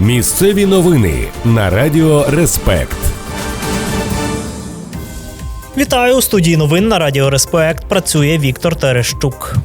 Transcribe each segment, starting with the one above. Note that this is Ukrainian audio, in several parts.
Місцеві новини на Радіо Респект. Вітаю! У студії новин на Радіо Респект працює Віктор Терещук.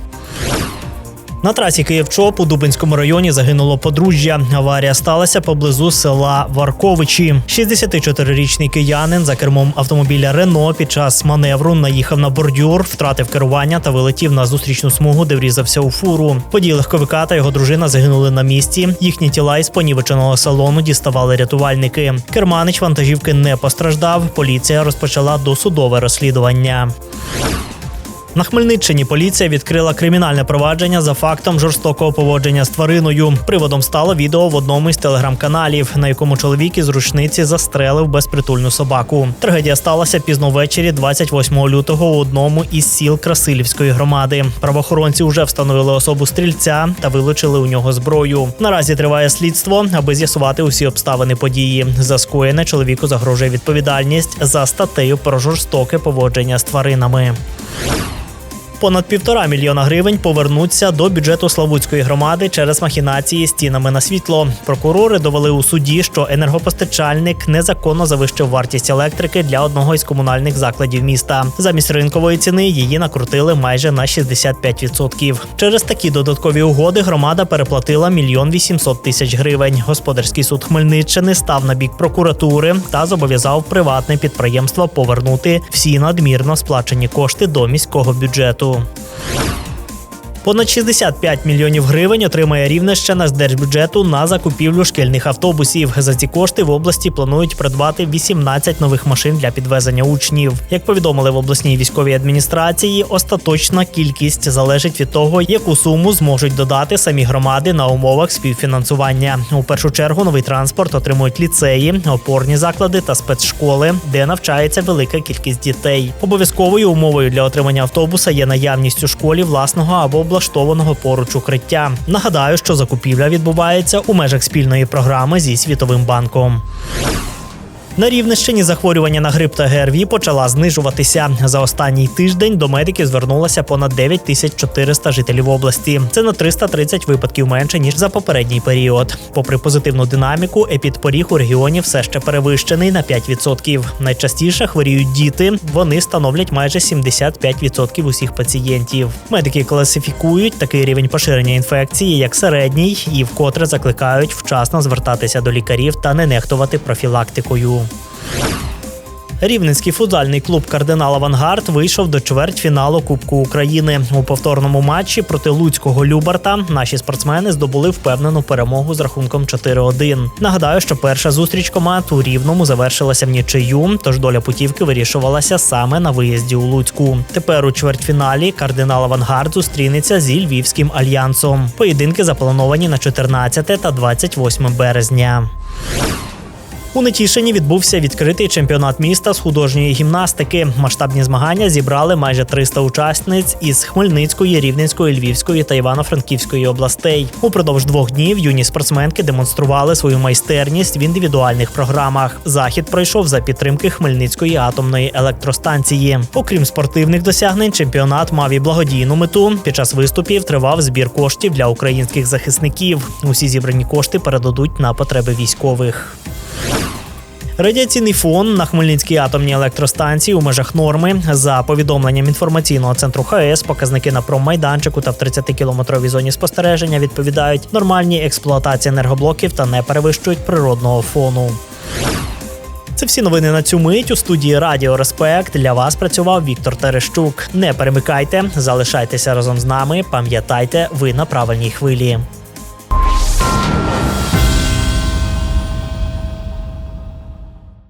На трасі Київ-Чоп у Дубенському районі загинуло подружжя. Аварія сталася поблизу села Варковичі. 64-річний киянин за кермом автомобіля «Рено» під час маневру наїхав на бордюр, втратив керування та вилетів на зустрічну смугу, де врізався у фуру. Водій легковика та його дружина загинули на місці. Їхні тіла із понівеченого салону діставали рятувальники. Керманич вантажівки не постраждав. Поліція розпочала досудове розслідування. На Хмельниччині поліція відкрила кримінальне провадження за фактом жорстокого поводження з твариною. Приводом стало відео в одному із телеграм-каналів, на якому чоловік із рушниці застрелив безпритульну собаку. Трагедія сталася пізно ввечері 28 лютого у одному із сіл Красилівської громади. Правоохоронці вже встановили особу стрільця та вилучили у нього зброю. Наразі триває слідство, аби з'ясувати усі обставини події. За скоєне чоловіку загрожує відповідальність за статтею про жорстоке поводження з тваринами. Понад 1,5 мільйона гривень повернуться до бюджету Славутської громади через махінації з цінами на світло. Прокурори довели у суді, що енергопостачальник незаконно завищив вартість електрики для одного із комунальних закладів міста. Замість ринкової ціни її накрутили майже на 65%. Через такі додаткові угоди громада переплатила 1 800 000 гривень. Господарський суд Хмельниччини став на бік прокуратури та зобов'язав приватне підприємство повернути всі надмірно сплачені кошти до міського бюджету. Понад 65 мільйонів гривень отримає Рівненщина з держбюджету на закупівлю шкільних автобусів. За ці кошти в області планують придбати 18 нових машин для підвезення учнів. Як повідомили в обласній військовій адміністрації, остаточна кількість залежить від того, яку суму зможуть додати самі громади на умовах співфінансування. У першу чергу новий транспорт отримують ліцеї, опорні заклади та спецшколи, де навчається велика кількість дітей. Обов'язковою умовою для отримання автобуса є наявність у школі власного або облаштованого поруч укриття. Нагадаю, що закупівля відбувається у межах спільної програми зі Світовим банком. На Рівненщині захворювання на грип та ГРВІ почала знижуватися. За останній тиждень до медиків звернулося понад 9400 жителів області. Це на 330 випадків менше, ніж за попередній період. Попри позитивну динаміку, епідпоріг у регіоні все ще перевищений на 5%. Найчастіше хворіють діти. Вони становлять майже 75% усіх пацієнтів. Медики класифікують такий рівень поширення інфекції як середній і вкотре закликають вчасно звертатися до лікарів та не нехтувати профілактикою. Рівненський футзальний клуб «Кардинал Авангард» вийшов до чвертьфіналу Кубку України. У повторному матчі проти луцького «Любарта» наші спортсмени здобули впевнену перемогу з рахунком 4-1. Нагадаю, що перша зустріч команд у Рівному завершилася в нічию, тож доля путівки вирішувалася саме на виїзді у Луцьку. Тепер у чвертьфіналі «Кардинал Авангард» зустрінеться зі Львівським «Альянсом». Поєдинки заплановані на 14 та 28 березня. У Нетішині відбувся відкритий чемпіонат міста з художньої гімнастики. Масштабні змагання зібрали майже 300 учасниць із Хмельницької, Рівненської, Львівської та Івано-Франківської областей. Упродовж 2 днів юні спортсменки демонстрували свою майстерність в індивідуальних програмах. Захід пройшов за підтримки Хмельницької атомної електростанції. Окрім спортивних досягнень, чемпіонат мав і благодійну мету. Під час виступів тривав збір коштів для українських захисників. Усі зібрані кошти передадуть на потреби військових. Радіаційний фон на Хмельницькій атомній електростанції у межах норми. За повідомленням інформаційного центру ХАЕС, показники на проммайданчику та в 30-кілометровій зоні спостереження відповідають нормальній експлуатації енергоблоків та не перевищують природного фону. Це всі новини на цю мить. У студії Радіо Респект для вас працював Віктор Терещук. Не перемикайте, залишайтеся разом з нами, пам'ятайте, ви на правильній хвилі.